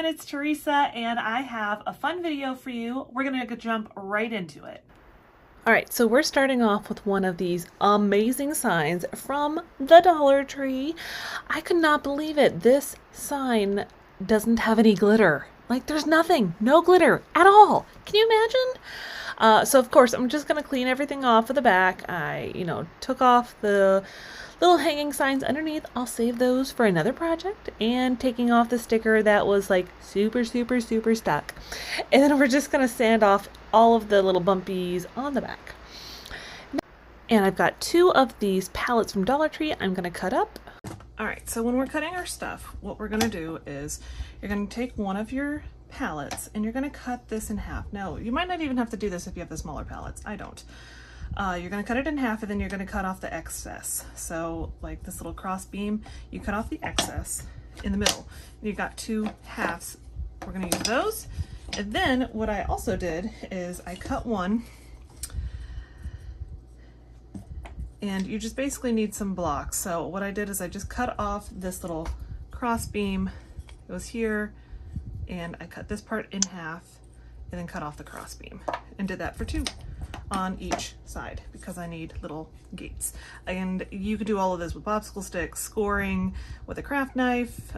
everyone, it's Teresa and I have a fun video for you. We're gonna jump right into it. Alright, so we're starting off with one of these amazing signs from the Dollar Tree. I could not believe it. This sign doesn't have any glitter. Like, there's nothing, no glitter at all. Can you imagine? So of course, I'm just gonna clean everything off of the back. I, took off the little hanging signs underneath. I'll save those for another project, and taking off the sticker that was like super stuck. And then we're just gonna sand off all of the little bumpies on the back. And I've got 2 of these pallets from Dollar Tree I'm gonna cut up. All right, so when we're cutting our stuff, what we're gonna do is you're gonna take one of your pallets and you're gonna cut this in half. Now, you might not even have to do this if you have the smaller pallets. I don't. You're going to cut it in half, and then you're going to cut off the excess. So like this little cross beam, you cut off the excess in the middle. You've got 2 halves. We're going to use those. And then what I also did is I cut one, and you just basically need some blocks. So what I did is I just cut off this little cross beam. It was here, and I cut this part in half and then cut off the cross beam, and did that for 2 on each side because I need little gates. And you could do all of this with popsicle sticks, scoring with a craft knife,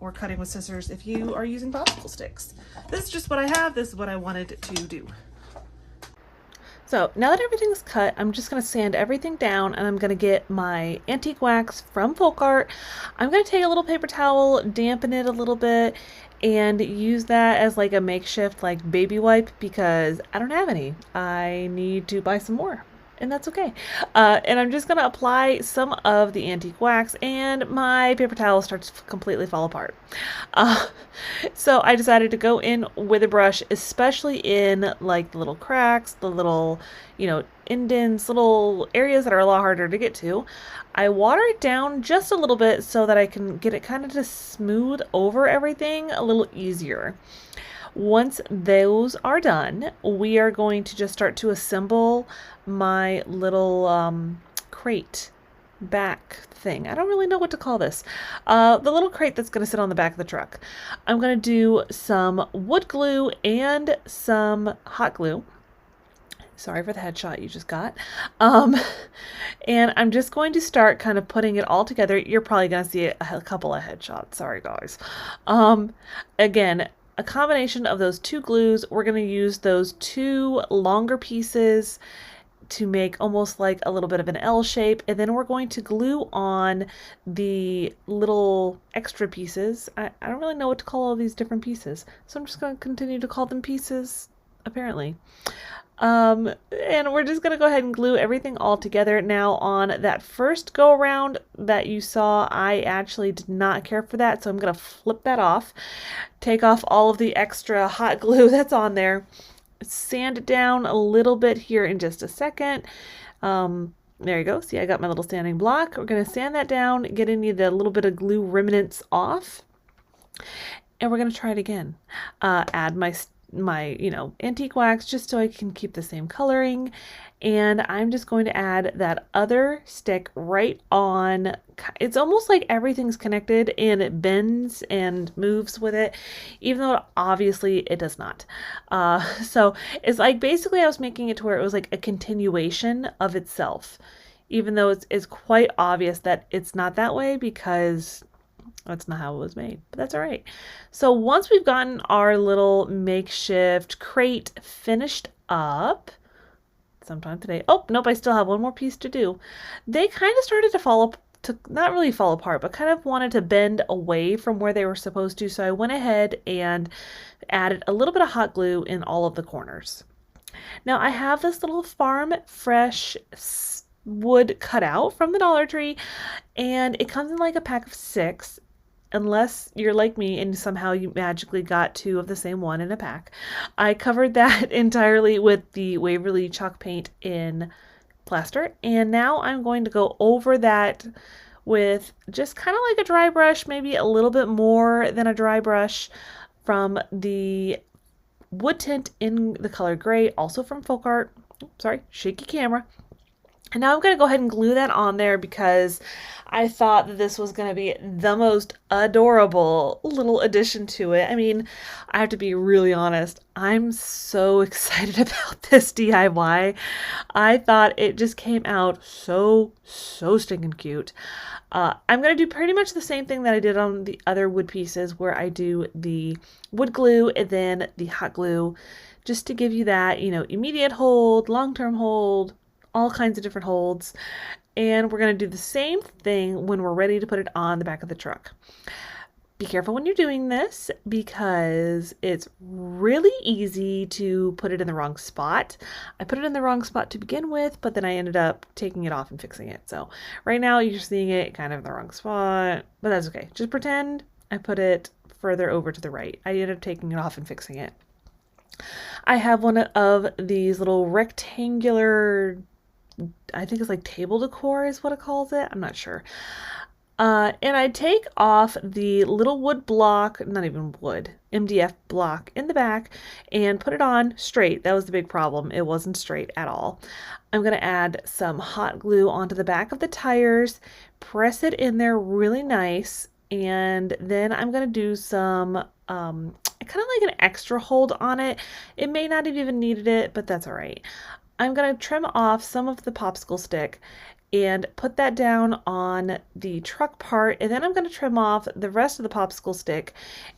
or cutting with scissors if you are using popsicle sticks. This is just what I have. This is what I wanted to do. So now that everything's cut, I'm just going to sand everything down, and I'm going to get my antique wax from Folk Art. I'm going to take a little paper towel, dampen it a little bit, and use that as like a makeshift like baby wipe because I don't have any. I need to buy some more, and that's okay. And I'm just going to apply some of the antique wax, and my paper towel starts to completely fall apart. So I decided to go in with a brush, especially in like the little cracks, the little, indents, little areas that are a lot harder to get to. I water it down just a little bit so that I can get it kind of to smooth over everything a little easier. Once those are done, we are going to just start to assemble my little crate back thing. I don't really know what to call this. The little crate that's going to sit on the back of the truck. I'm going to do some wood glue and some hot glue. Sorry for the headshot you just got. And I'm just going to start kind of putting it all together. You're probably going to see a couple of headshots. Sorry, guys. Again, a combination of those 2 glues. We're going to use those 2 longer pieces to make almost like a little bit of an L shape, and then we're going to glue on the little extra pieces. I don't really know what to call all these different pieces, so I'm just going to continue to call them pieces, apparently. And we're just going to go ahead and glue everything all together. Now, on that first go around that you saw, I actually did not care for that, so I'm going to flip that off, take off all of the extra hot glue that's on there, sand it down a little bit here in just a second. There you go. See, I got my little sanding block. We're going to sand that down, get any of the little bit of glue remnants off, and we're going to try it again. Add my antique wax just so I can keep the same coloring, and I'm just going to add that other stick right on. It's almost like everything's connected and it bends and moves with it, even though obviously it does not. So it's like basically I was making it to where it was like a continuation of itself, even though it's quite obvious that it's not that way because that's not how it was made, but that's all right. So once we've gotten our little makeshift crate finished up, sometime today. Oh, nope, I still have one more piece to do. They kind of started to not really fall apart, but kind of wanted to bend away from where they were supposed to. So I went ahead and added a little bit of hot glue in all of the corners. Now I have this little Farm Fresh wood cutout from the Dollar Tree, and it comes in like a pack of 6, unless you're like me and somehow you magically got 2 of the same one in a pack. I covered that entirely with the Waverly chalk paint in Plaster, and now I'm going to go over that with just kind of like a dry brush, maybe a little bit more than a dry brush, from the wood tint in the color gray, also from Folk Art. Sorry, shaky camera. And now I'm going to go ahead and glue that on there because I thought that this was going to be the most adorable little addition to it. I mean, I have to be really honest. I'm so excited about this DIY. I thought it just came out so stinking cute. I'm going to do pretty much the same thing that I did on the other wood pieces where I do the wood glue and then the hot glue just to give you that, you know, immediate hold, long-term hold, all kinds of different holds. And we're going to do the same thing when we're ready to put it on the back of the truck. Be careful when you're doing this because it's really easy to put it in the wrong spot. I put it in the wrong spot to begin with, but then I ended up taking it off and fixing it. So right now you're seeing it kind of in the wrong spot, but that's okay. Just pretend I put it further over to the right. I ended up taking it off and fixing it. I have one of these little rectangular, I think it's like table decor is what it calls it. I'm not sure. And I take off the little wood block, not even wood, MDF block in the back and put it on straight. That was the big problem. It wasn't straight at all. I'm going to add some hot glue onto the back of the tires, press it in there really nice, and then I'm going to do some kind of like an extra hold on it. It may not have even needed it, but that's all right. I'm going to trim off some of the popsicle stick and put that down on the truck part, and then I'm going to trim off the rest of the popsicle stick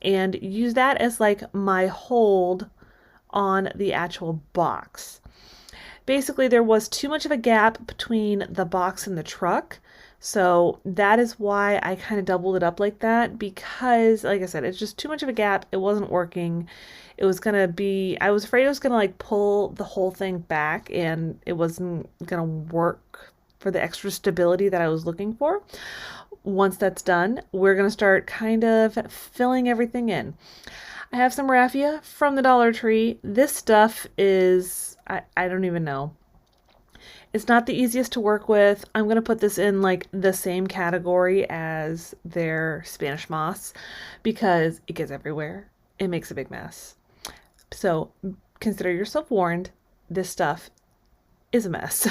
and use that as like my hold on the actual box. Basically, there was too much of a gap between the box and the truck, so that is why I kind of doubled it up like that, because like I said, it's just too much of a gap. It wasn't working. It was gonna be, I was afraid it was gonna like pull the whole thing back and it wasn't gonna work for the extra stability that I was looking for. Once that's done, we're gonna start kind of filling everything in. I have some raffia from the Dollar Tree. This stuff is, I don't even know. It's not the easiest to work with. I'm going to put this in like the same category as their Spanish moss because it gets everywhere. It makes a big mess. So consider yourself warned. This stuff is a mess.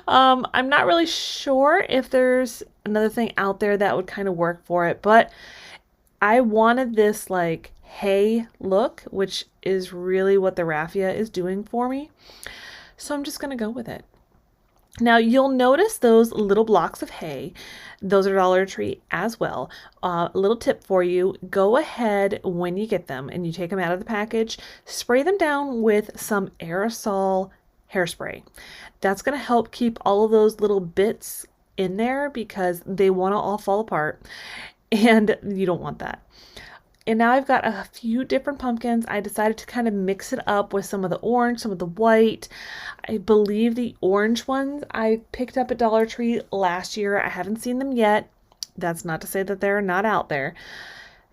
I'm not really sure if there's another thing out there that would kind of work for it, but I wanted this like hay look, which is really what the raffia is doing for me. So I'm just going to go with it. Now you'll notice those little blocks of hay. Those are Dollar Tree as well. A little tip for you, go ahead when you get them and you take them out of the package, spray them down with some aerosol hairspray. That's going to help keep all of those little bits in there because they want to all fall apart and you don't want that. And now I've got a few different pumpkins. I decided to kind of mix it up with some of the orange, some of the white. I believe the orange ones I picked up at Dollar Tree last year. I haven't seen them yet. That's not to say that they're not out there.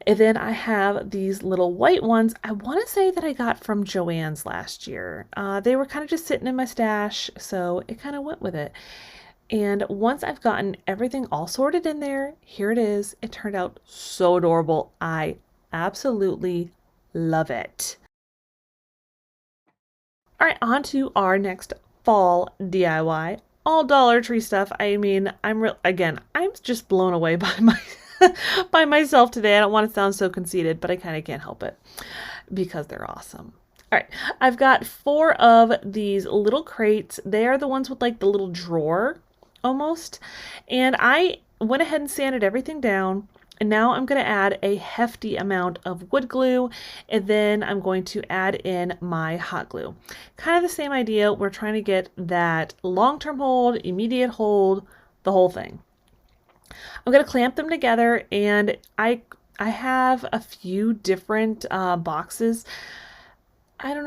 And then I have these little white ones. I want to say that I got from Joann's last year. They were kind of just sitting in my stash, so it kind of went with it. And once I've gotten everything all sorted in there, here it is. It turned out so adorable. I absolutely love it. All right, on to our next fall DIY. All Dollar Tree stuff. I mean, I'm just blown away by by myself today. I don't want to sound so conceited, but I kind of can't help it because they're awesome. All right, I've got 4 of these little crates. They are the ones with like the little drawer almost. And I went ahead and sanded everything down. And now I'm going to add a hefty amount of wood glue, and then I'm going to add in my hot glue. Kind of the same idea. We're trying to get that long-term hold, immediate hold, the whole thing. I'm going to clamp them together, and I have a few different boxes. I don't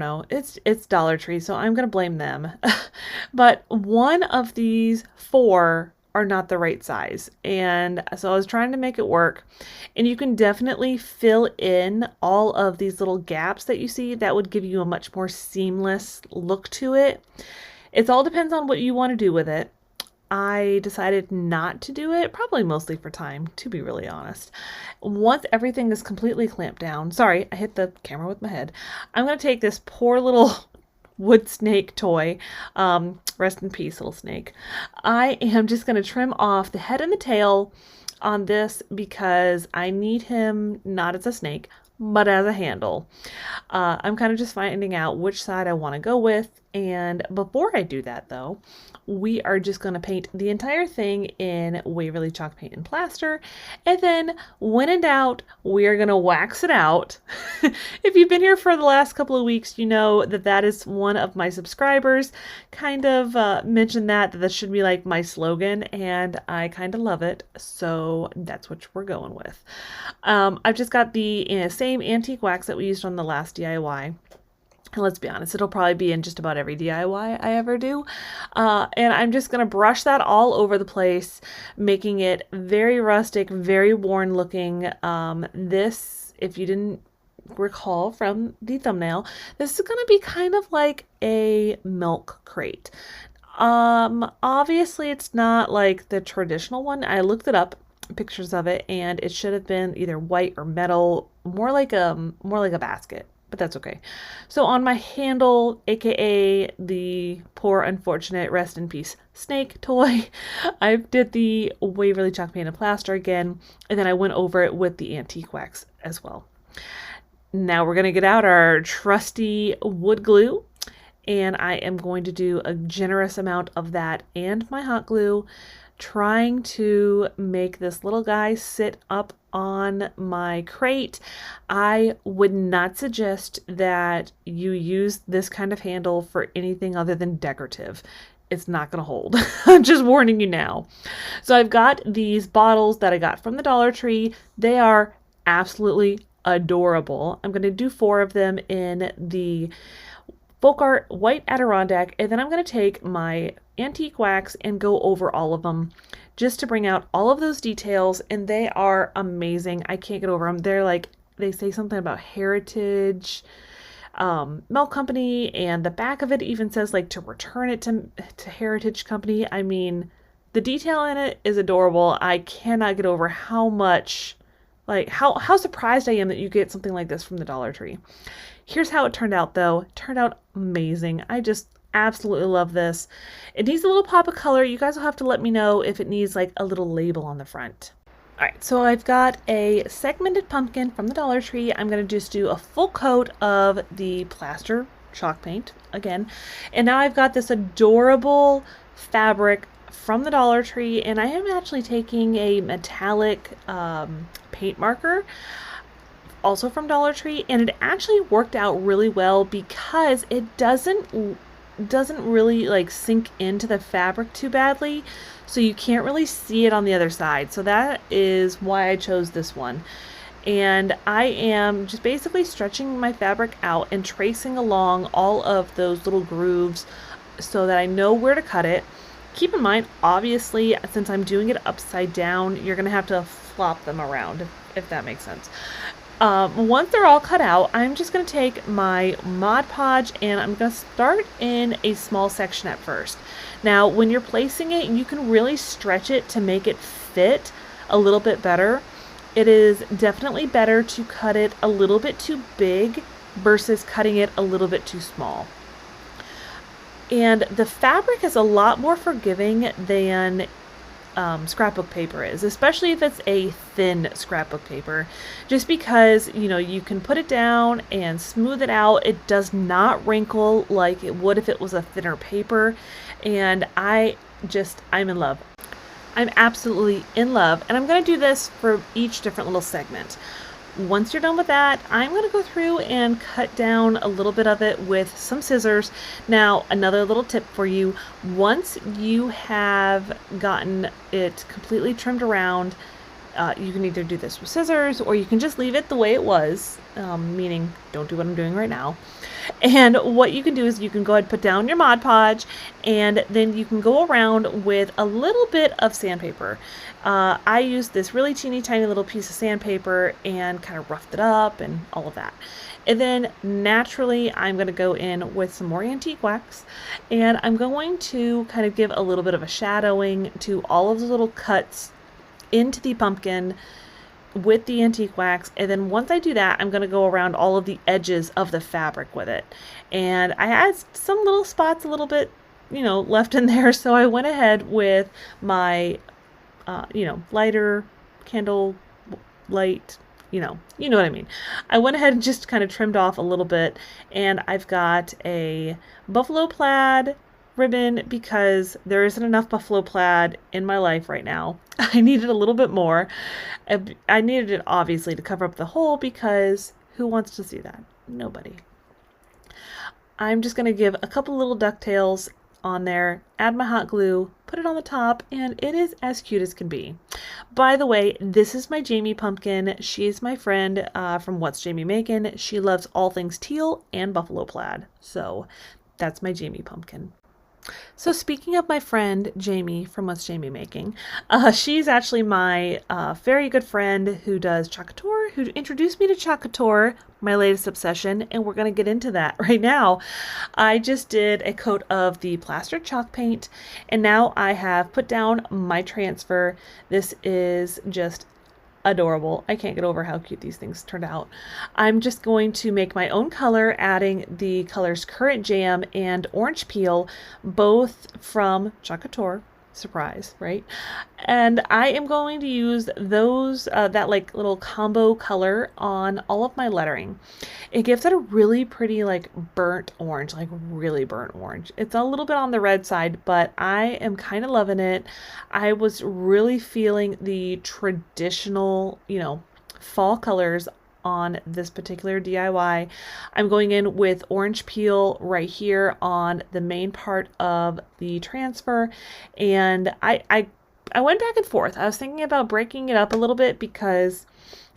know. It's Dollar Tree, so I'm going to blame them. But one of these 4 are not the right size. And so I was trying to make it work. And you can definitely fill in all of these little gaps that you see. That would give you a much more seamless look to it. It all depends on what you want to do with it. I decided not to do it, probably mostly for time, to be really honest. Once everything is completely clamped down, sorry, I hit the camera with my head. I'm going to take this poor little wood snake toy. Rest in peace, little snake. I am just going to trim off the head and the tail on this because I need him not as a snake, but as a handle. I'm kind of just finding out which side I want to go with. And before I do that though, we are just going to paint the entire thing in Waverly chalk paint and plaster. And then when in doubt, we are going to wax it out. If you've been here for the last couple of weeks, you know that that is one of my subscribers kind of mentioned that should be like my slogan, and I kind of love it. So that's what we're going with. I've just got the same antique wax that we used on the last DIY. And let's be honest, it'll probably be in just about every DIY I ever do. And I'm just going to brush that all over the place, making it very rustic, very worn looking. This, if you didn't recall from the thumbnail, this is going to be kind of like a milk crate. Obviously it's not like the traditional one. I looked it up, pictures of it, and it should have been either white or metal, more like a basket. But that's okay. So on my handle, aka the poor unfortunate rest in peace snake toy, I did the Waverly chalk paint and plaster again, and then I went over it with the antique wax as well. Now we're going to get out our trusty wood glue, and I am going to do a generous amount of that and my hot glue, trying to make this little guy sit up on my crate. I would not suggest that you use this kind of handle for anything other than decorative. It's not going to hold. I'm just warning you now. So I've got these bottles that I got from the Dollar Tree. They are absolutely adorable. I'm going to do 4 of them in the Folk Art White Adirondack, and then I'm going to take my antique wax and go over all of them just to bring out all of those details, and they are amazing. I can't get over them. They're like, they say something about Heritage Milk Company, and the back of it even says like to return it to Heritage Company. I mean, the detail in it is adorable. I cannot get over how much, like how surprised I am that you get something like this from the Dollar Tree. Here's how it turned out though. It turned out amazing. I just absolutely love this. It needs a little pop of color. You guys will have to let me know if it needs like a little label on the front. All right, so I've got a segmented pumpkin from the Dollar Tree. I'm going to just do a full coat of the plaster chalk paint again. And now I've got this adorable fabric from the Dollar Tree, and I am actually taking a metallic paint marker, also from Dollar Tree, and it actually worked out really well because it doesn't really like sink into the fabric too badly, so you can't really see it on the other side. So that is why I chose this one. And I am just basically stretching my fabric out and tracing along all of those little grooves so that I know where to cut it. Keep in mind, obviously, since I'm doing it upside down, you're gonna have to flop them around, if that makes sense. Once they're all cut out, I'm just going to take my Mod Podge and I'm going to start in a small section at first. Now, when you're placing it, you can really stretch it to make it fit a little bit better. It is definitely better to cut it a little bit too big versus cutting it a little bit too small. And the fabric is a lot more forgiving than scrapbook paper is, especially if it's a thin scrapbook paper, just because, you know, you can put it down and smooth it out. It does not wrinkle like it would if it was a thinner paper, and I'm in love. I'm absolutely in love, and I'm going to do this for each different little segment. Once you're done with that, I'm going to go through and cut down a little bit of it with some scissors. Now, another little tip for you, once you have gotten it completely trimmed around, you can either do this with scissors or you can just leave it the way it was, meaning don't do what I'm doing right now. And what you can do is you can go ahead and put down your Mod Podge, and then you can go around with a little bit of sandpaper. I used this really teeny tiny little piece of sandpaper and kind of roughed it up and all of that. And then naturally I'm going to go in with some more antique wax, and I'm going to kind of give a little bit of a shadowing to all of the little cuts into the pumpkin, with the antique wax. And then once I do that, I'm going to go around all of the edges of the fabric with it. And I had some little spots a little bit, you know, left in there. So I went ahead with my, you know, lighter candle light, you know what I mean. I went ahead and just kind of trimmed off a little bit, and I've got a buffalo plaid ribbon because there isn't enough buffalo plaid in my life right now. I needed a little bit more. I needed it obviously to cover up the hole because who wants to see that? Nobody. I'm just going to give a couple little ducktails on there, add my hot glue, put it on the top, and it is as cute as can be. By the way, this is my Jamie pumpkin. She is my friend from What's Jamie Making. She loves all things teal and buffalo plaid. So that's my Jamie pumpkin. So speaking of my friend Jamie from What's Jamie Making, she's actually my very good friend who does Chalk Couture, who introduced me to Chalk Couture, my latest obsession, and we're going to get into that right now. I just did a coat of the Plaster chalk paint, and now I have put down my transfer. This is just adorable. I can't get over how cute these things turned out. I'm just going to make my own color, adding the colors Currant Jam and Orange Peel, both from Chalk Couture. Surprise, right? And I am going to use those, that like little combo color on all of my lettering. It gives it a really pretty like burnt orange, like really burnt orange. It's a little bit on the red side, but I am kind of loving it. I was really feeling the traditional, you know, fall colors on this particular DIY. I'm going in with orange peel right here on the main part of the transfer, and I went back and forth. I was thinking about breaking it up a little bit because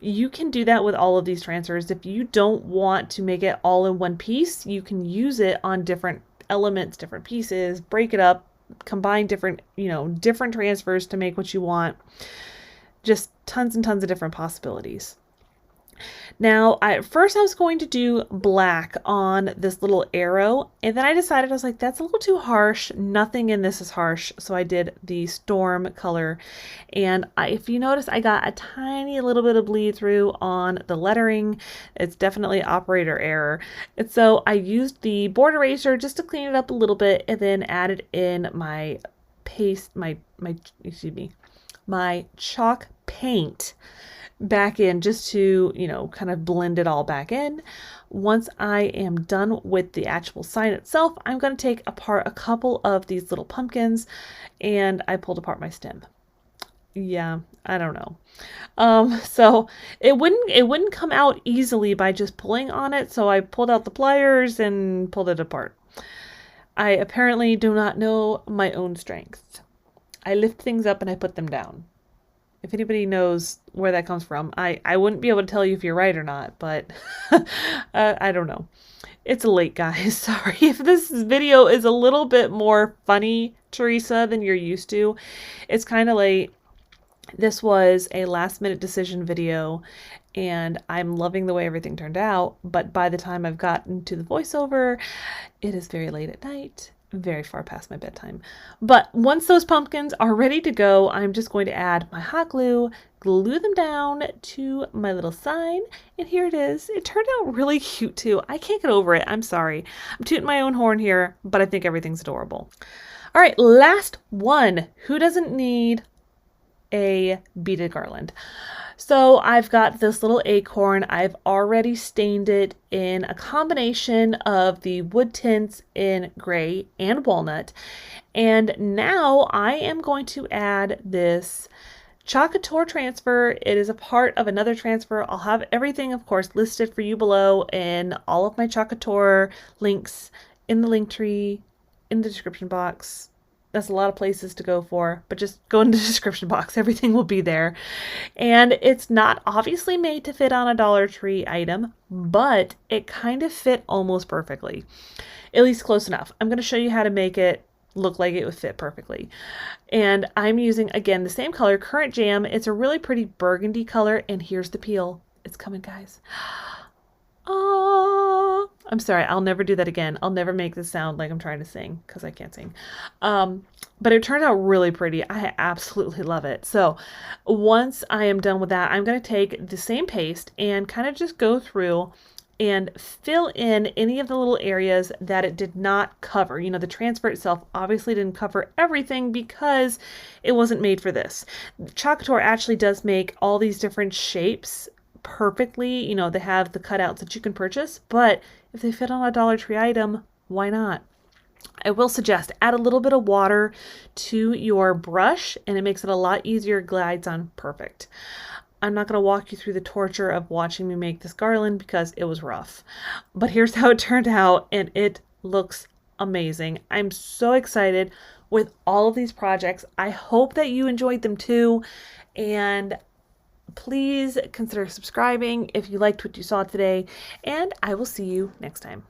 you can do that with all of these transfers. If you don't want to make it all in one piece, you can use it on different elements, different pieces, break it up, combine different, you know, different transfers to make what you want. Just tons and tons of different possibilities. Now, first I was going to do black on this little arrow, and then I decided, I was like, that's a little too harsh. Nothing in this is harsh. So I did the storm color. And if you notice, I got a tiny little bit of bleed through on the lettering. It's definitely operator error. And so I used the board eraser just to clean it up a little bit, and then added in my paste, my chalk paint back in just to, you know, kind of blend it all back in. Once I am done with the actual sign itself, I'm going to take apart a couple of these little pumpkins, and I pulled apart my stem. Yeah, I don't know. So it wouldn't come out easily by just pulling on it. So I pulled out the pliers and pulled it apart. I apparently do not know my own strength. I lift things up and I put them down. If anybody knows where that comes from, I wouldn't be able to tell you if you're right or not, but I don't know. It's late, guys. Sorry if this video is a little bit more funny, Theresa, than you're used to. It's kind of late. This was a last minute decision video, and I'm loving the way everything turned out, but by the time I've gotten to the voiceover, it is very late at night. Very far past my bedtime. But once those pumpkins are ready to go, I'm just going to add my hot glue, glue them down to my little sign, and here it is. It turned out really cute too. I can't get over it. I'm sorry. I'm tooting my own horn here, but I think everything's adorable. All right, last one. Who doesn't need a beaded garland? So I've got this little acorn. I've already stained it in a combination of the wood tints in gray and walnut. And now I am going to add this Chalk Couture transfer. It is a part of another transfer. I'll have everything, of course, listed for you below, and all of my Chalk Couture links in the link tree, in the description box. That's a lot of places to go for, but just go in the description box. Everything will be there. And it's not obviously made to fit on a Dollar Tree item, but it kind of fit almost perfectly, at least close enough. I'm going to show you how to make it look like it would fit perfectly. And I'm using, again, the same color, Currant Jam. It's a really pretty burgundy color, and here's the peel. It's coming, guys. I'm sorry, I'll never do that again. I'll never make this sound like I'm trying to sing because I can't sing. But it turned out really pretty. I absolutely love it. So once I am done with that, I'm going to take the same paste and kind of just go through and fill in any of the little areas that it did not cover. You know, the transfer itself obviously didn't cover everything because it wasn't made for this. Chalkator actually does make all these different shapes perfectly. You know, they have the cutouts that you can purchase, but if they fit on a Dollar Tree item, why not? I will suggest add a little bit of water to your brush and it makes it a lot easier, glides on perfect. I'm not going to walk you through the torture of watching me make this garland because it was rough. But here's how it turned out and it looks amazing. I'm so excited with all of these projects. I hope that you enjoyed them too. And please consider subscribing if you liked what you saw today. And I will see you next time.